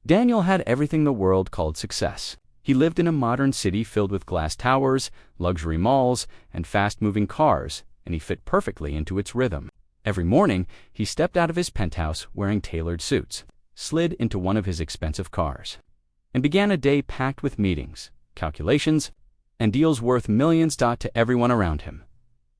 Daniel had everything the world called success. He lived in a modern city filled with glass towers, luxury malls, and fast-moving cars, and he fit perfectly into its rhythm. Every morning, he stepped out of his penthouse wearing tailored suits, slid into one of his expensive cars, and began a day packed with meetings, calculations, and deals worth millions to everyone around him.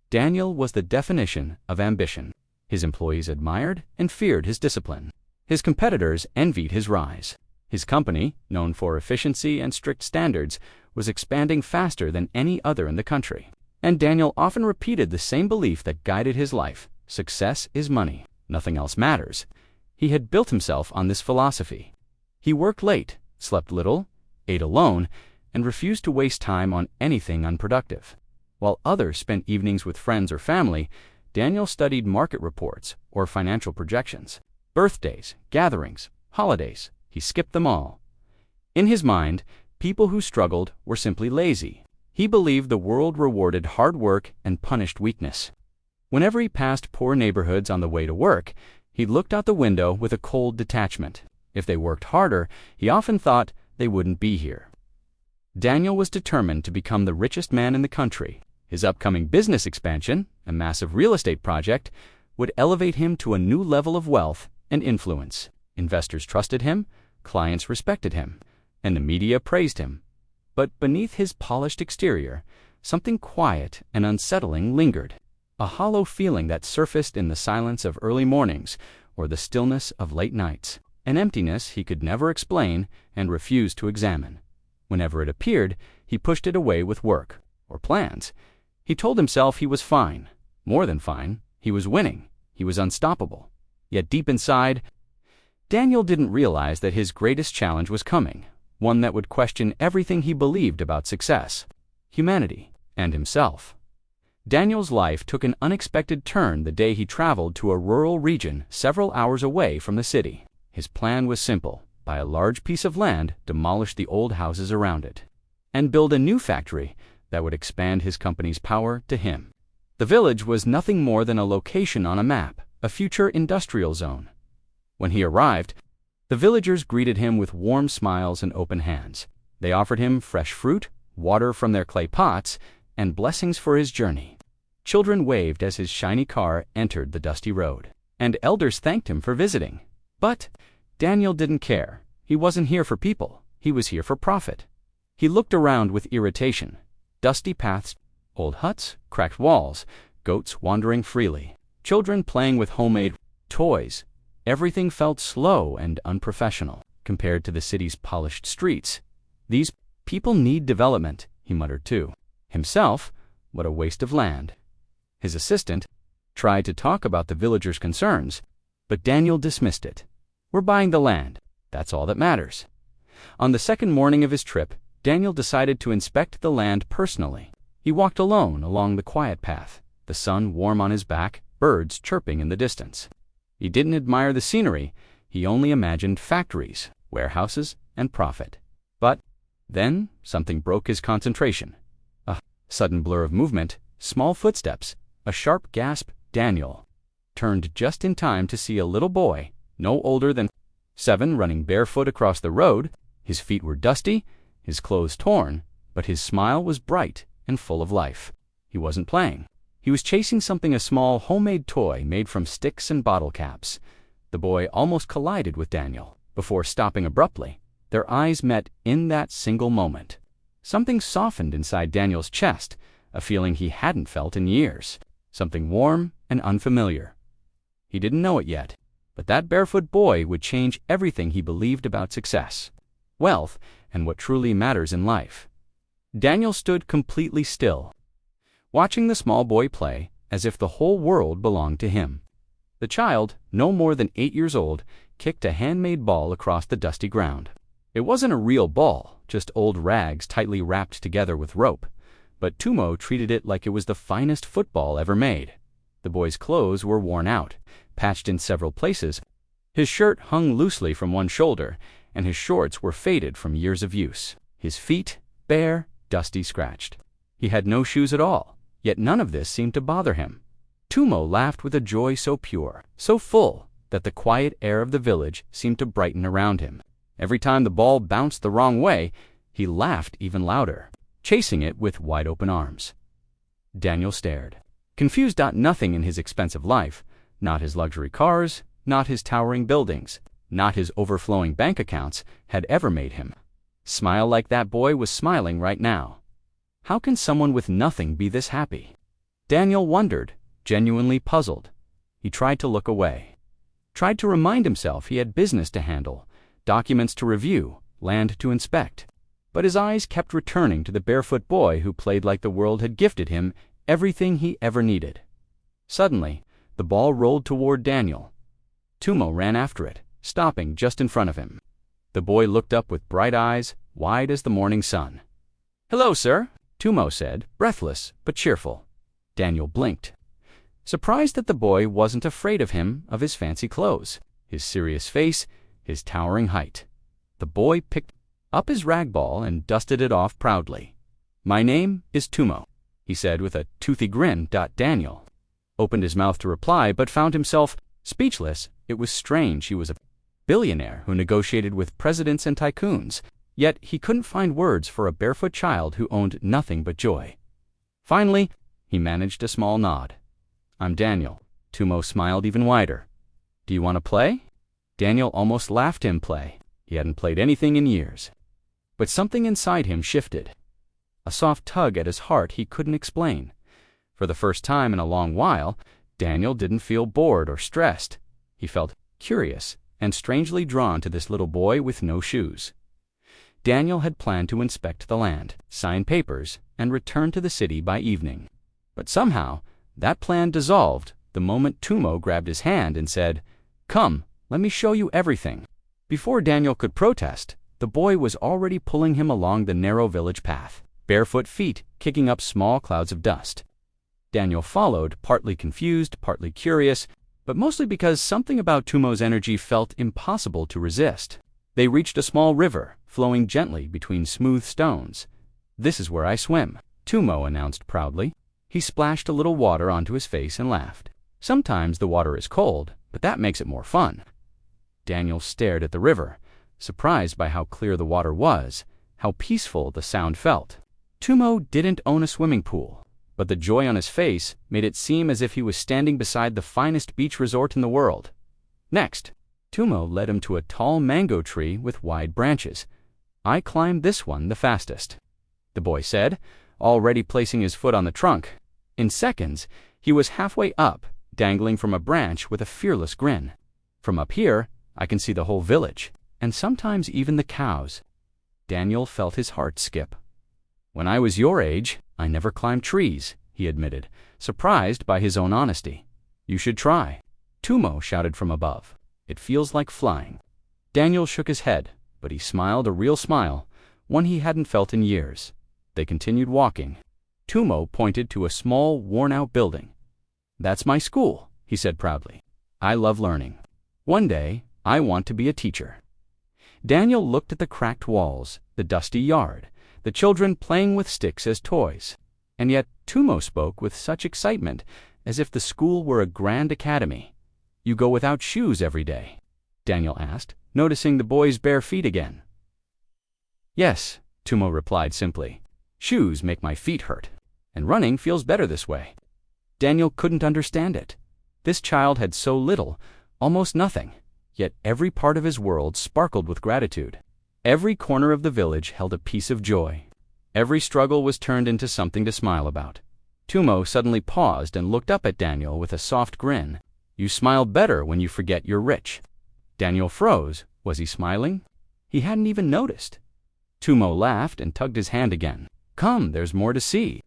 Daniel was the definition of ambition. His employees admired and feared his discipline. His competitors envied his rise. His company, known for efficiency and strict standards, was expanding faster than any other in the country. And Daniel often repeated the same belief that guided his life: success is money. Nothing else matters. He had built himself on this philosophy. He worked late, slept little, ate alone, and refused to waste time on anything unproductive. While others spent evenings with friends or family, Daniel studied market reports or financial projections. Birthdays, gatherings, holidays, he skipped them all. In his mind, people who struggled were simply lazy. He believed the world rewarded hard work and punished weakness. Whenever he passed poor neighborhoods on the way to work, he looked out the window with a cold detachment. If they worked harder, he often thought they wouldn't be here. Daniel was determined to become the richest man in the country. His upcoming business expansion, a massive real estate project, would elevate him to a new level of wealth and influence. Investors trusted him, clients respected him, and the media praised him. But beneath his polished exterior, something quiet and unsettling lingered. A hollow feeling that surfaced in the silence of early mornings or the stillness of late nights. An emptiness he could never explain and refused to examine. Whenever it appeared, he pushed it away with work or plans. He told himself he was fine. More than fine. He was winning. He was unstoppable. Yet deep inside, Daniel didn't realize that his greatest challenge was coming, one that would question everything he believed about success, humanity, and himself. Daniel's life took an unexpected turn the day he traveled to a rural region several hours away from the city. His plan was simple: buy a large piece of land, demolish the old houses around it, and build a new factory that would expand his company's power to him. The village was nothing more than a location on a map, a future industrial zone. When he arrived, the villagers greeted him with warm smiles and open hands. They offered him fresh fruit, water from their clay pots, and blessings for his journey. Children waved as his shiny car entered the dusty road, and elders thanked him for visiting. But Daniel didn't care. He wasn't here for people. He was here for profit. He looked around with irritation. Dusty paths, old huts, cracked walls, goats wandering freely, children playing with homemade toys. Everything felt slow and unprofessional compared to the city's polished streets. These people need development, he muttered to himself. What a waste of land. His assistant tried to talk about the villagers' concerns, but Daniel dismissed it. We're buying the land. That's all that matters. On the second morning of his trip, Daniel decided to inspect the land personally. He walked alone along the quiet path, the sun warm on his back, birds chirping in the distance. He didn't admire the scenery. He only imagined factories, warehouses, and profit. But then something broke his concentration. A sudden blur of movement, small footsteps, a sharp gasp. Daniel turned just in time to see a little boy, no older than 7, running barefoot across the road. His feet were dusty, his clothes torn, but his smile was bright and full of life. He wasn't playing. He was chasing something, a small homemade toy made from sticks and bottle caps. The boy almost collided with Daniel before stopping abruptly. Their eyes met in that single moment. Something softened inside Daniel's chest, a feeling he hadn't felt in years. Something warm and unfamiliar. He didn't know it yet, but that barefoot boy would change everything he believed about success, wealth, and what truly matters in life. Daniel stood completely still, watching the small boy play as if the whole world belonged to him. The child, no more than 8 years old, kicked a handmade ball across the dusty ground. It wasn't a real ball, just old rags tightly wrapped together with rope, but Tumo treated it like it was the finest football ever made. The boy's clothes were worn out, patched in several places. His shirt hung loosely from one shoulder, and his shorts were faded from years of use. His feet, bare, dusty, scratched. He had no shoes at all, yet none of this seemed to bother him. Tumo laughed with a joy so pure, so full, that the quiet air of the village seemed to brighten around him. Every time the ball bounced the wrong way, he laughed even louder, chasing it with wide-open arms. Daniel stared, confused at nothing in his expensive life, not his luxury cars, not his towering buildings, not his overflowing bank accounts, had ever made him smile like that boy was smiling right now. How can someone with nothing be this happy? Daniel wondered, genuinely puzzled. He tried to look away, tried to remind himself he had business to handle, documents to review, land to inspect. But his eyes kept returning to the barefoot boy who played like the world had gifted him everything he ever needed. Suddenly, the ball rolled toward Daniel. Tumo ran after it, stopping just in front of him. The boy looked up with bright eyes, wide as the morning sun. "Hello, sir," Tumo said, breathless but cheerful. Daniel blinked, surprised that the boy wasn't afraid of him, of his fancy clothes, his serious face, his towering height. The boy picked up his rag ball and dusted it off proudly. "My name is Tumo," he said with a toothy grin. Daniel opened his mouth to reply, but found himself speechless. It was strange. He was a billionaire who negotiated with presidents and tycoons, yet he couldn't find words for a barefoot child who owned nothing but joy. Finally, he managed a small nod. "I'm Daniel." Tumo smiled even wider. "Do you want to play?" Daniel almost laughed him play. He hadn't played anything in years. But something inside him shifted. A soft tug at his heart he couldn't explain. For the first time in a long while, Daniel didn't feel bored or stressed. He felt curious and strangely drawn to this little boy with no shoes. Daniel had planned to inspect the land, sign papers, and return to the city by evening. But somehow, that plan dissolved the moment Tumo grabbed his hand and said, "Come, let me show you everything." Before Daniel could protest, the boy was already pulling him along the narrow village path, barefoot feet kicking up small clouds of dust. Daniel followed, partly confused, partly curious, but mostly because something about Tumo's energy felt impossible to resist. They reached a small river, flowing gently between smooth stones. "This is where I swim," Tumo announced proudly. He splashed a little water onto his face and laughed. "Sometimes the water is cold, but that makes it more fun." Daniel stared at the river, surprised by how clear the water was, how peaceful the sound felt. Tumo didn't own a swimming pool, but the joy on his face made it seem as if he was standing beside the finest beach resort in the world. Next, Tumo led him to a tall mango tree with wide branches. "I climbed this one the fastest," the boy said, already placing his foot on the trunk. In seconds, he was halfway up, dangling from a branch with a fearless grin. "From up here, I can see the whole village, and sometimes even the cows." Daniel felt his heart skip. "When I was your age, I never climbed trees," he admitted, surprised by his own honesty. "You should try," Tumo shouted from above. "It feels like flying." Daniel shook his head, but he smiled a real smile, one he hadn't felt in years. They continued walking. Tumo pointed to a small, worn-out building. "That's my school," he said proudly. "I love learning. One day, I want to be a teacher." Daniel looked at the cracked walls, the dusty yard, the children playing with sticks as toys. And yet Tumo spoke with such excitement, as if the school were a grand academy. "You go without shoes every day?" Daniel asked, noticing the boy's bare feet again. "Yes," Tumo replied simply. "Shoes make my feet hurt, and running feels better this way." Daniel couldn't understand it. This child had so little, almost nothing, yet every part of his world sparkled with gratitude. Every corner of the village held a piece of joy. Every struggle was turned into something to smile about. Tumo suddenly paused and looked up at Daniel with a soft grin. "You smile better when you forget you're rich." Daniel froze. Was he smiling? He hadn't even noticed. Tumo laughed and tugged his hand again. "Come, there's more to see."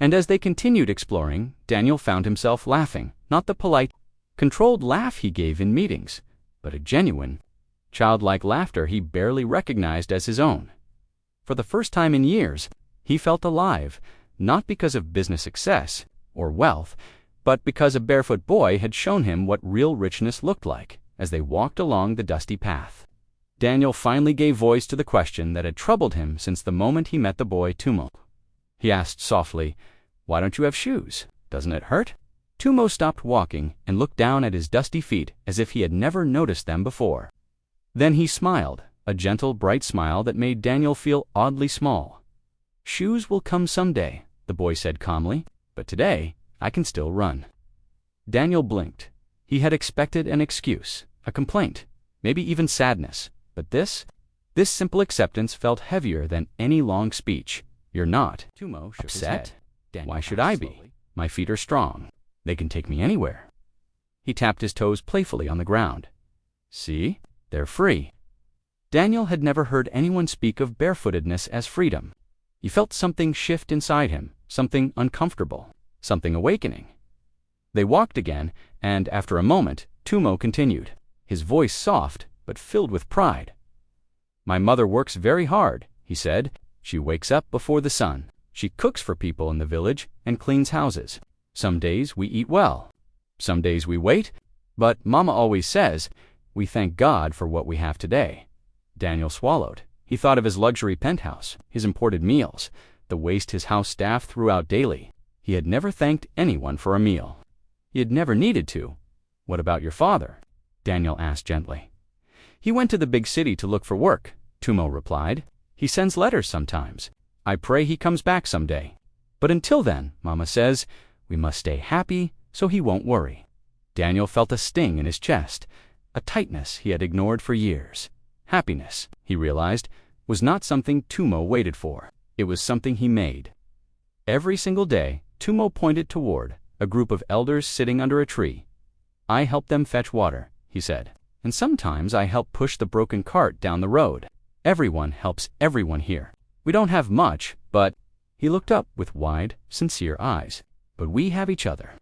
And as they continued exploring, Daniel found himself laughing, not the polite, controlled laugh he gave in meetings, but a genuine, childlike laughter he barely recognized as his own. For the first time in years, he felt alive, not because of business success or wealth, but because a barefoot boy had shown him what real richness looked like as they walked along the dusty path. Daniel finally gave voice to the question that had troubled him since the moment he met the boy Tumo. He asked softly, "Why don't you have shoes? Doesn't it hurt?" Tumo stopped walking and looked down at his dusty feet as if he had never noticed them before. Then he smiled, a gentle, bright smile that made Daniel feel oddly small. "Shoes will come someday," the boy said calmly, "but today I can still run." Daniel blinked. He had expected an excuse, a complaint, maybe even sadness, but this simple acceptance felt heavier than any long speech. "You're not Tumo shook his upset? head. Why should I be? My feet are strong. They can take me anywhere." He tapped his toes playfully on the ground. "See? They're free." Daniel had never heard anyone speak of barefootedness as freedom. He felt something shift inside him, something uncomfortable, something awakening. They walked again, and after a moment, Tumo continued, his voice soft but filled with pride. "My mother works very hard," he said. "She wakes up before the sun. She cooks for people in the village and cleans houses. Some days we eat well. Some days we wait, but Mama always says, we thank God for what we have today." Daniel swallowed. He thought of his luxury penthouse, his imported meals, the waste his house staff threw out daily. He had never thanked anyone for a meal. He had never needed to. "What about your father?" Daniel asked gently. "He went to the big city to look for work," Tumo replied. "He sends letters sometimes. I pray he comes back someday. But until then, Mama says, we must stay happy so he won't worry." Daniel felt a sting in his chest, a tightness he had ignored for years. Happiness, he realized, was not something Tumo waited for. It was something he made. Every single day, Tumo pointed toward a group of elders sitting under a tree. "I help them fetch water," he said. "And sometimes I help push the broken cart down the road. Everyone helps everyone here. We don't have much, but—" He looked up with wide, sincere eyes. "But we have each other."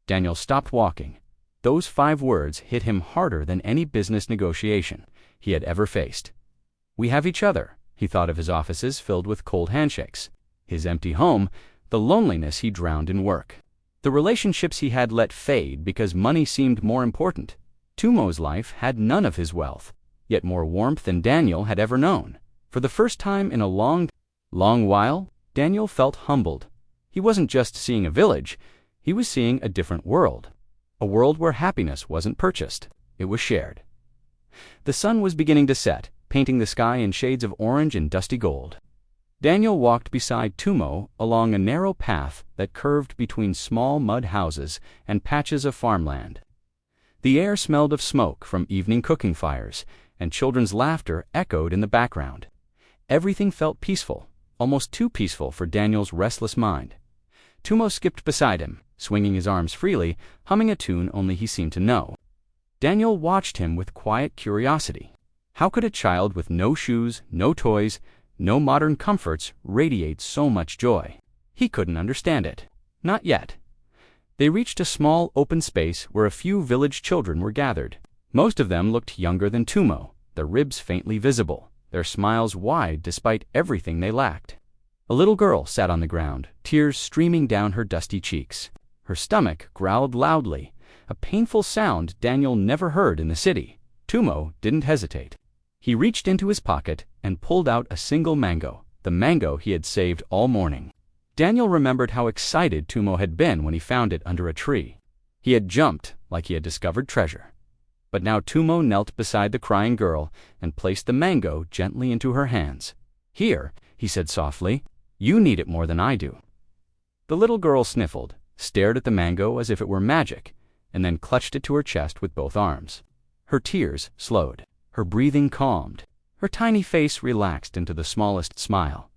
Daniel stopped walking. Those 5 words hit him harder than any business negotiation he had ever faced. "We have each other." He thought of his offices filled with cold handshakes, his empty home, the loneliness he drowned in work, the relationships he had let fade because money seemed more important. Tumo's life had none of his wealth, yet more warmth than Daniel had ever known. For the first time in a long while, Daniel felt humbled. He wasn't just seeing a village, he was seeing a different world. A world where happiness wasn't purchased, it was shared. The sun was beginning to set, painting the sky in shades of orange and dusty gold. Daniel walked beside Tumo along a narrow path that curved between small mud houses and patches of farmland. The air smelled of smoke from evening cooking fires, and children's laughter echoed in the background. Everything felt peaceful, almost too peaceful for Daniel's restless mind. Tumo skipped beside him, swinging his arms freely, humming a tune only he seemed to know. Daniel watched him with quiet curiosity. How could a child with no shoes, no toys, no modern comforts radiate so much joy? He couldn't understand it. Not yet. They reached a small open space where a few village children were gathered. Most of them looked younger than Tumo, their ribs faintly visible, their smiles wide despite everything they lacked. A little girl sat on the ground, tears streaming down her dusty cheeks. Her stomach growled loudly, a painful sound Daniel never heard in the city. Tumo didn't hesitate. He reached into his pocket and pulled out a single mango, the mango he had saved all morning. Daniel remembered how excited Tumo had been when he found it under a tree. He had jumped like he had discovered treasure. But now Tumo knelt beside the crying girl and placed the mango gently into her hands. "Here," he said softly, "you need it more than I do." The little girl sniffled, stared at the mango as if it were magic, and then clutched it to her chest with both arms. Her tears slowed, her breathing calmed, her tiny face relaxed into the smallest smile.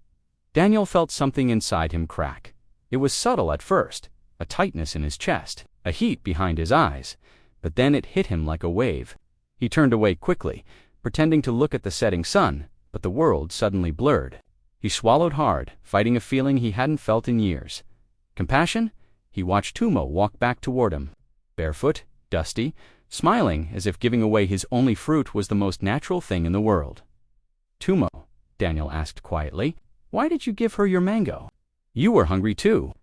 Daniel felt something inside him crack. It was subtle at first, a tightness in his chest, a heat behind his eyes, but then it hit him like a wave. He turned away quickly, pretending to look at the setting sun, but the world suddenly blurred. He swallowed hard, fighting a feeling he hadn't felt in years. Compassion? He watched Tumo walk back toward him, barefoot, dusty, smiling as if giving away his only fruit was the most natural thing in the world. "Tumo," Daniel asked quietly, "why did you give her your mango? You were hungry too."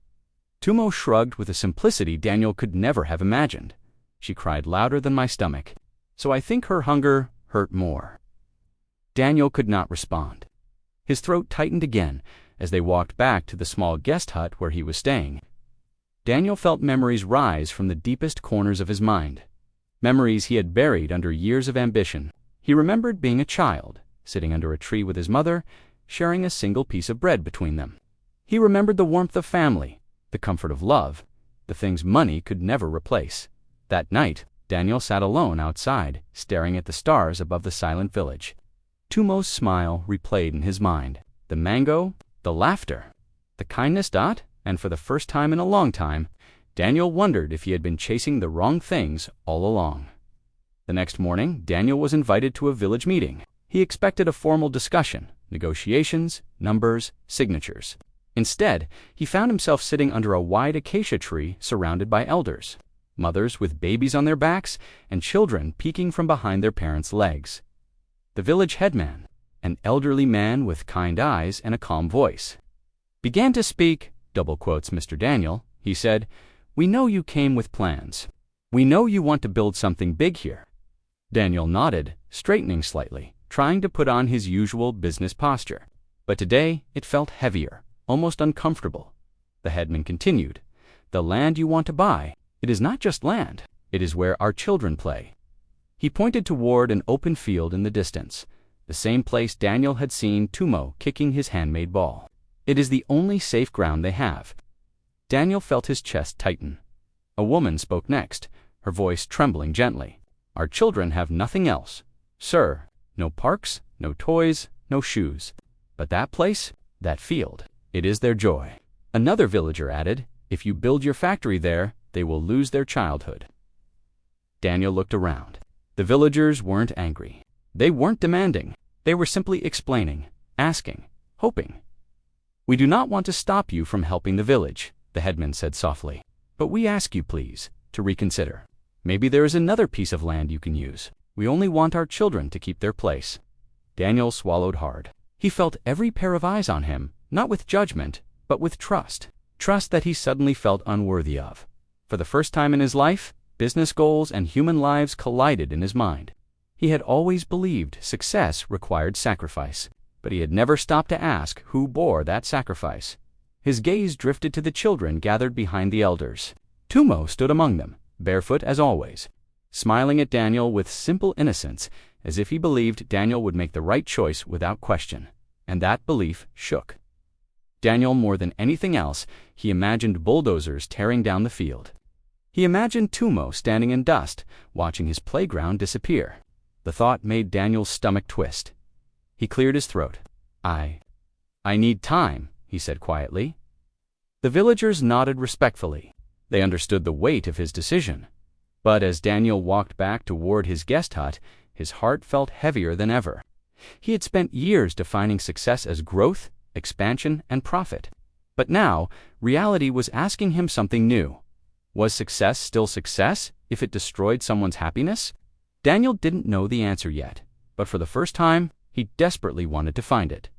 Tumo shrugged with a simplicity Daniel could never have imagined. "She cried louder than my stomach, so I think her hunger hurt more." Daniel could not respond. His throat tightened again as they walked back to the small guest hut where he was staying. Daniel felt memories rise from the deepest corners of his mind. Memories he had buried under years of ambition. He remembered being a child, sitting under a tree with his mother, sharing a single piece of bread between them. He remembered the warmth of family, the comfort of love, the things money could never replace. That night, Daniel sat alone outside, staring at the stars above the silent village. Tumo's smile replayed in his mind. The mango, the laughter, the kindness. And for the first time in a long time, Daniel wondered if he had been chasing the wrong things all along. The next morning, Daniel was invited to a village meeting. He expected a formal discussion, negotiations, numbers, signatures. Instead, he found himself sitting under a wide acacia tree surrounded by elders, mothers with babies on their backs and children peeking from behind their parents' legs. The village headman, an elderly man with kind eyes and a calm voice, began to speak, double quotes Mr. Daniel. He said, "We know you came with plans. We know you want to build something big here." Daniel nodded, straightening slightly, trying to put on his usual business posture. But today it felt heavier, almost uncomfortable. The headman continued, "The land you want to buy, it is not just land. It is where our children play." He pointed toward an open field in the distance, the same place Daniel had seen Tumo kicking his handmade ball. "It is the only safe ground they have." Daniel felt his chest tighten. A woman spoke next, her voice trembling gently. "Our children have nothing else, sir. No parks, no toys, no shoes. But that place, that field, it is their joy." Another villager added, "If you build your factory there, they will lose their childhood." Daniel looked around. The villagers weren't angry. They weren't demanding. They were simply explaining, asking, hoping. "We do not want to stop you from helping the village," the headman said softly. "But we ask you, please, to reconsider. Maybe there is another piece of land you can use. We only want our children to keep their place." Daniel swallowed hard. He felt every pair of eyes on him, not with judgment, but with trust. Trust that he suddenly felt unworthy of. For the first time in his life, business goals and human lives collided in his mind. He had always believed success required sacrifice, but he had never stopped to ask who bore that sacrifice. His gaze drifted to the children gathered behind the elders. Tumo stood among them, barefoot as always, smiling at Daniel with simple innocence, as if he believed Daniel would make the right choice without question. And that belief shook Daniel more than anything else. He imagined bulldozers tearing down the field. He imagined Tumo standing in dust, watching his playground disappear. The thought made Daniel's stomach twist. He cleared his throat. I need time," he said quietly. The villagers nodded respectfully. They understood the weight of his decision. But as Daniel walked back toward his guest hut, his heart felt heavier than ever. He had spent years defining success as growth, expansion, and profit. But now, reality was asking him something new. Was success still success if it destroyed someone's happiness? Daniel didn't know the answer yet, but for the first time, he desperately wanted to find it.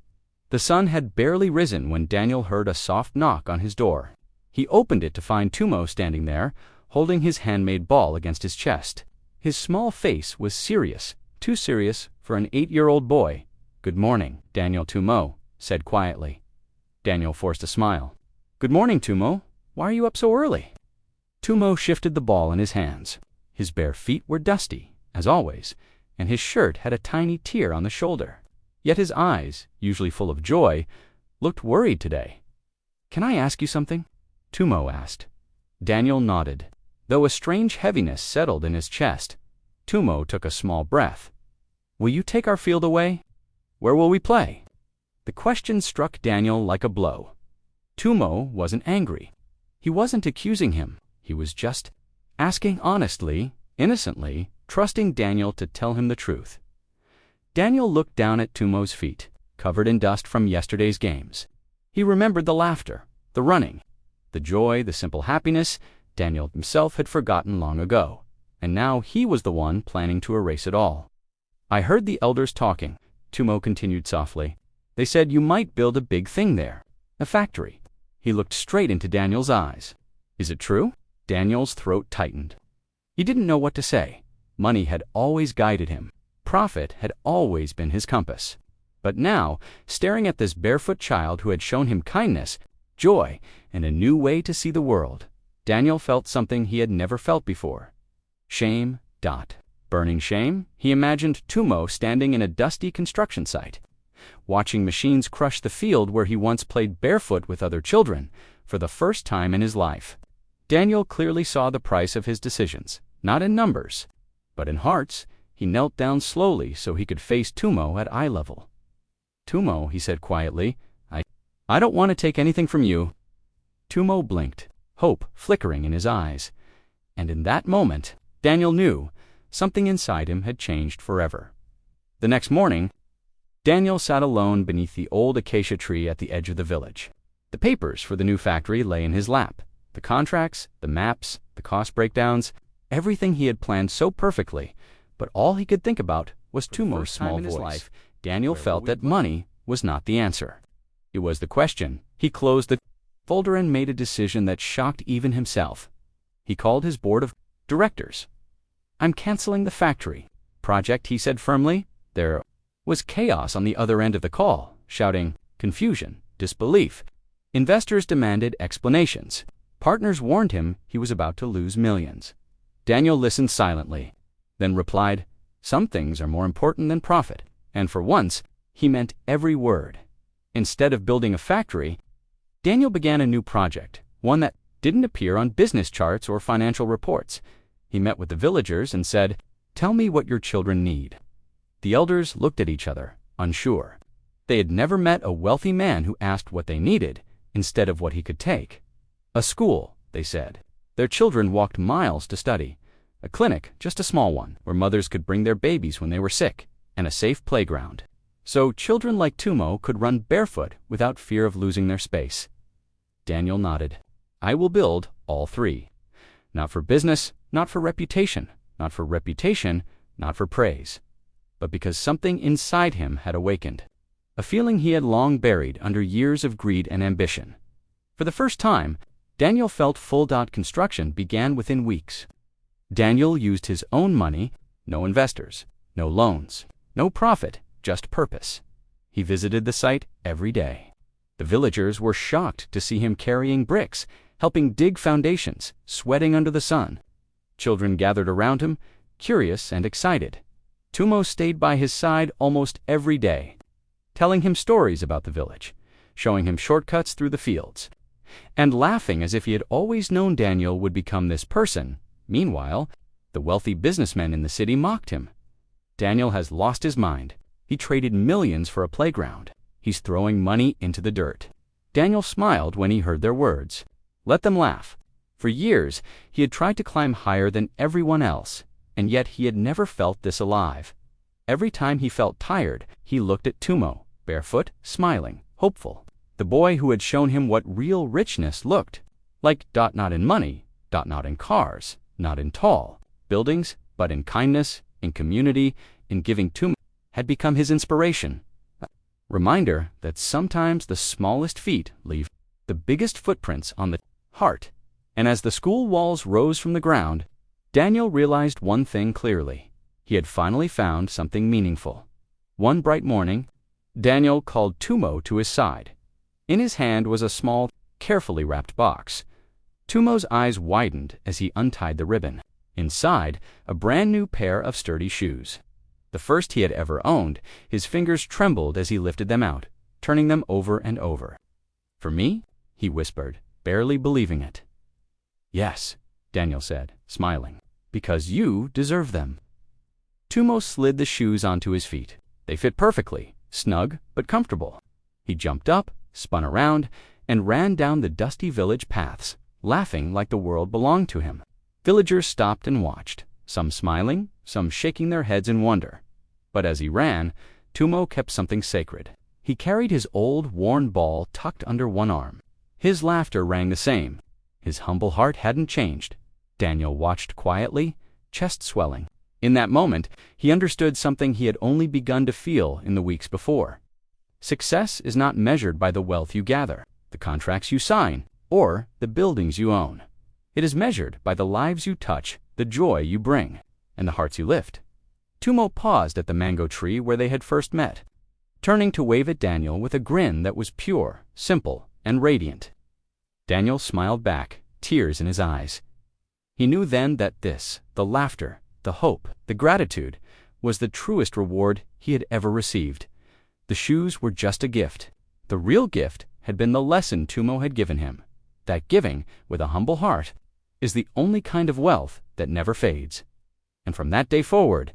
The sun had barely risen when Daniel heard a soft knock on his door. He opened it to find Tumo standing there, holding his handmade ball against his chest. His small face was serious, too serious for an 8-year-old boy. "Good morning, Daniel," Tumo said quietly. Daniel forced a smile. "Good morning, Tumo. Why are you up so early?" Tumo shifted the ball in his hands. His bare feet were dusty, as always, and his shirt had a tiny tear on the shoulder. Yet his eyes, usually full of joy, looked worried today. "Can I ask you something?" Tumo asked. Daniel nodded. Though a strange heaviness settled in his chest, Tumo took a small breath. "Will you take our field away? Where will we play?" The question struck Daniel like a blow. Tumo wasn't angry. He wasn't accusing him. He was just asking honestly, innocently, trusting Daniel to tell him the truth. Daniel looked down at Tumo's feet, covered in dust from yesterday's games. He remembered the laughter, the running, the joy, the simple happiness Daniel himself had forgotten long ago, and now he was the one planning to erase it all. "I heard the elders talking," Tumo continued softly. "They said you might build a big thing there, a factory." He looked straight into Daniel's eyes. "Is it true?" Daniel's throat tightened. He didn't know what to say. Money had always guided him. Profit had always been his compass. But now, staring at this barefoot child who had shown him kindness, joy, and a new way to see the world, Daniel felt something he had never felt before. Shame, Burning shame, he imagined Tumo standing in a dusty construction site, watching machines crush the field where he once played barefoot with other children for the first time in his life. Daniel clearly saw the price of his decisions, not in numbers, but in hearts. He knelt down slowly so he could face Tumo at eye level. "Tumo," he said quietly, I don't want to take anything from you." Tumo blinked, hope flickering in his eyes. And in that moment, Daniel knew something inside him had changed forever. The next morning, Daniel sat alone beneath the old acacia tree at the edge of the village. The papers for the new factory lay in his lap. The contracts, the maps, the cost breakdowns, everything he had planned so perfectly, but all he could think about was Tumo's small voice. In his life, Daniel felt that money was not the answer. It was the question. He closed the folder and made a decision that shocked even himself. He called his board of directors. "I'm canceling the factory project," he said firmly. There was chaos on the other end of the call, shouting, confusion, disbelief. Investors demanded explanations. Partners warned him he was about to lose millions. Daniel listened silently, then replied, "Some things are more important than profit." And for once, he meant every word. Instead of building a factory, Daniel began a new project, one that didn't appear on business charts or financial reports. He met with the villagers and said, "Tell me what your children need." The elders looked at each other, unsure. They had never met a wealthy man who asked what they needed instead of what he could take. "A school," they said. Their children walked miles to study. A clinic, just a small one, where mothers could bring their babies when they were sick, and a safe playground, so children like Tumo could run barefoot without fear of losing their space. Daniel nodded. "I will build all three. Not for business, not for reputation, not for reputation, not for praise, but because something inside him had awakened. A feeling he had long buried under years of greed and ambition. For the first time, Daniel felt full. Construction began within weeks. Daniel used his own money, no investors, no loans, no profit, just purpose. He visited the site every day. The villagers were shocked to see him carrying bricks, helping dig foundations, sweating under the sun. Children gathered around him, curious and excited. Tumo stayed by his side almost every day, telling him stories about the village, showing him shortcuts through the fields, and laughing as if he had always known Daniel would become this person. Meanwhile, the wealthy businessmen in the city mocked him. "Daniel has lost his mind. He traded millions for a playground. He's throwing money into the dirt." Daniel smiled when he heard their words. Let them laugh. For years, he had tried to climb higher than everyone else, and yet he had never felt this alive. Every time he felt tired, he looked at Tumo, barefoot, smiling, hopeful. The boy who had shown him what real richness looked like. Not in money, not in cars, not in tall buildings, but in kindness, in community, in giving. Tumo had become his inspiration. A reminder that sometimes the smallest feet leave the biggest footprints on the heart. And as the school walls rose from the ground, Daniel realized one thing clearly. He had finally found something meaningful. One bright morning, Daniel called Tumo to his side. In his hand was a small, carefully wrapped box. Tumo's eyes widened as he untied the ribbon. Inside, a brand new pair of sturdy shoes. The first he had ever owned. His fingers trembled as he lifted them out, turning them over and over. "For me?" he whispered, barely believing it. "Yes," Daniel said, smiling, "because you deserve them." Tumo slid the shoes onto his feet. They fit perfectly, snug but comfortable. He jumped up, spun around, and ran down the dusty village paths, laughing like the world belonged to him. Villagers stopped and watched, some smiling, some shaking their heads in wonder. But as he ran, Tumo kept something sacred. He carried his old, worn ball tucked under one arm. His laughter rang the same. His humble heart hadn't changed. Daniel watched quietly, chest swelling. In that moment, he understood something he had only begun to feel in the weeks before. Success is not measured by the wealth you gather, the contracts you sign, or the buildings you own. It is measured by the lives you touch, the joy you bring, and the hearts you lift. Tumo paused at the mango tree where they had first met, turning to wave at Daniel with a grin that was pure, simple, and radiant. Daniel smiled back, tears in his eyes. He knew then that this, the laughter, the hope, the gratitude, was the truest reward he had ever received. The shoes were just a gift. The real gift had been the lesson Tumo had given him, that giving, with a humble heart, is the only kind of wealth that never fades. And from that day forward,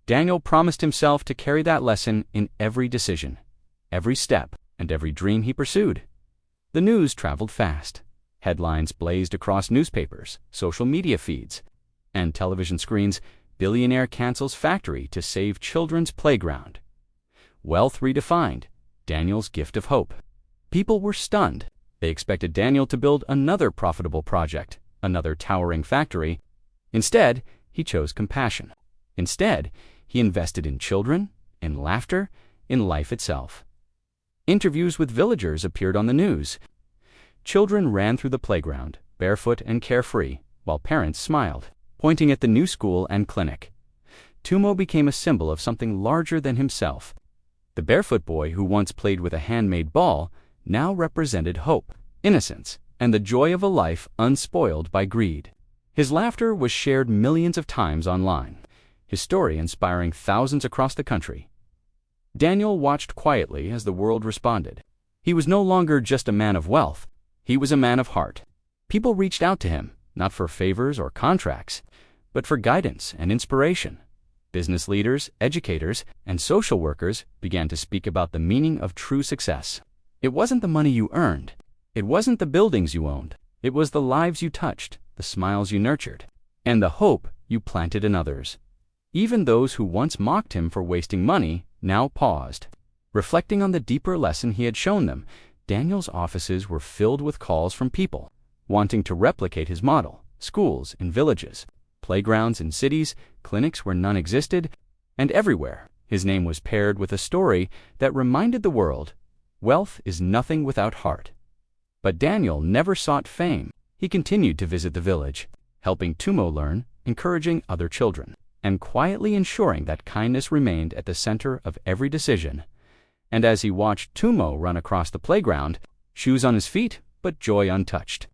Daniel promised himself to carry that lesson in every decision, every step, and every dream he pursued. The news traveled fast. Headlines blazed across newspapers, social media feeds, and television screens. Billionaire cancels factory to save children's playground. Wealth redefined, Daniel's gift of hope. People were stunned. They expected Daniel to build another profitable project, another towering factory. Instead, he chose compassion. Instead, he invested in children, in laughter, in life itself. Interviews with villagers appeared on the news. Children ran through the playground, barefoot and carefree, while parents smiled, pointing at the new school and clinic. Tumo became a symbol of something larger than himself. The barefoot boy who once played with a handmade ball now represented hope, innocence, and the joy of a life unspoiled by greed. His laughter was shared millions of times online, his story inspiring thousands across the country. Daniel watched quietly as the world responded. He was no longer just a man of wealth. He was a man of heart. People reached out to him, not for favors or contracts, but for guidance and inspiration. Business leaders, educators, and social workers began to speak about the meaning of true success. It wasn't the money you earned. It wasn't the buildings you owned. It was the lives you touched, the smiles you nurtured, and the hope you planted in others. Even those who once mocked him for wasting money now paused. Reflecting on the deeper lesson he had shown them, Daniel's offices were filled with calls from people wanting to replicate his model. Schools in villages, playgrounds in cities, clinics where none existed, and everywhere his name was paired with a story that reminded the world, wealth is nothing without heart. But Daniel never sought fame. He continued to visit the village, helping Tumo learn, encouraging other children, and quietly ensuring that kindness remained at the center of every decision. And as he watched Tumo run across the playground, shoes on his feet, but joy untouched,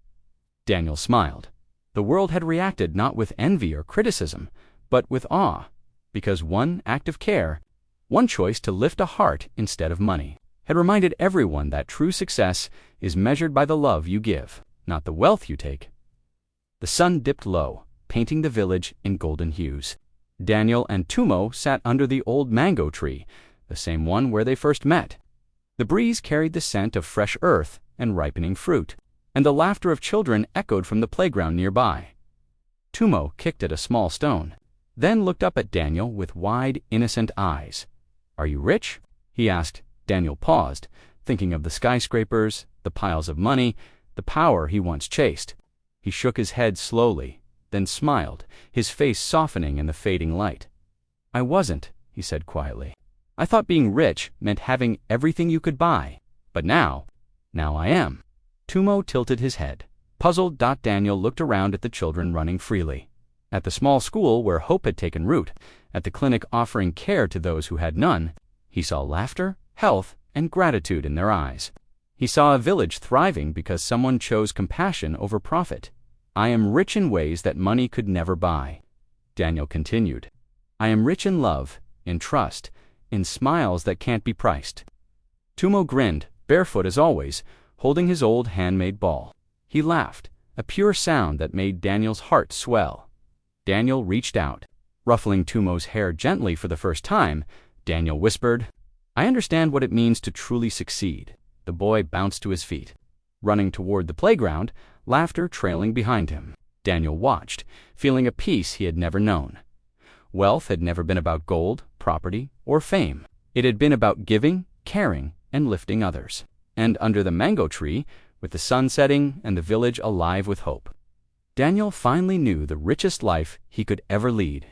Daniel smiled. The world had reacted not with envy or criticism, but with awe, because one act of care, one choice to lift a heart instead of money, had reminded everyone that true success is measured by the love you give, not the wealth you take. The sun dipped low, painting the village in golden hues. Daniel and Tumo sat under the old mango tree, the same one where they first met. The breeze carried the scent of fresh earth and ripening fruit, and the laughter of children echoed from the playground nearby. Tumo kicked at a small stone, then looked up at Daniel with wide, innocent eyes. "Are you rich?" he asked. Daniel paused, thinking of the skyscrapers, the piles of money, the power he once chased. He shook his head slowly, then smiled, his face softening in the fading light. "I wasn't," he said quietly. "I thought being rich meant having everything you could buy. But now I am." Tumo tilted his head. Puzzled, Daniel looked around at the children running freely, at the small school where hope had taken root, at the clinic offering care to those who had none. He saw laughter, health, and gratitude in their eyes. He saw a village thriving because someone chose compassion over profit. "I am rich in ways that money could never buy," Daniel continued. "I am rich in love, in trust, in smiles that can't be priced." Tumo grinned, barefoot as always, holding his old handmade ball. He laughed, a pure sound that made Daniel's heart swell. Daniel reached out. Ruffling Tumo's hair gently for the first time, Daniel whispered, "I understand what it means to truly succeed." The boy bounced to his feet, running toward the playground, laughter trailing behind him. Daniel watched, feeling a peace he had never known. Wealth had never been about gold, property, or fame. It had been about giving, caring, and lifting others. And under the mango tree, with the sun setting and the village alive with hope, Daniel finally knew the richest life he could ever lead.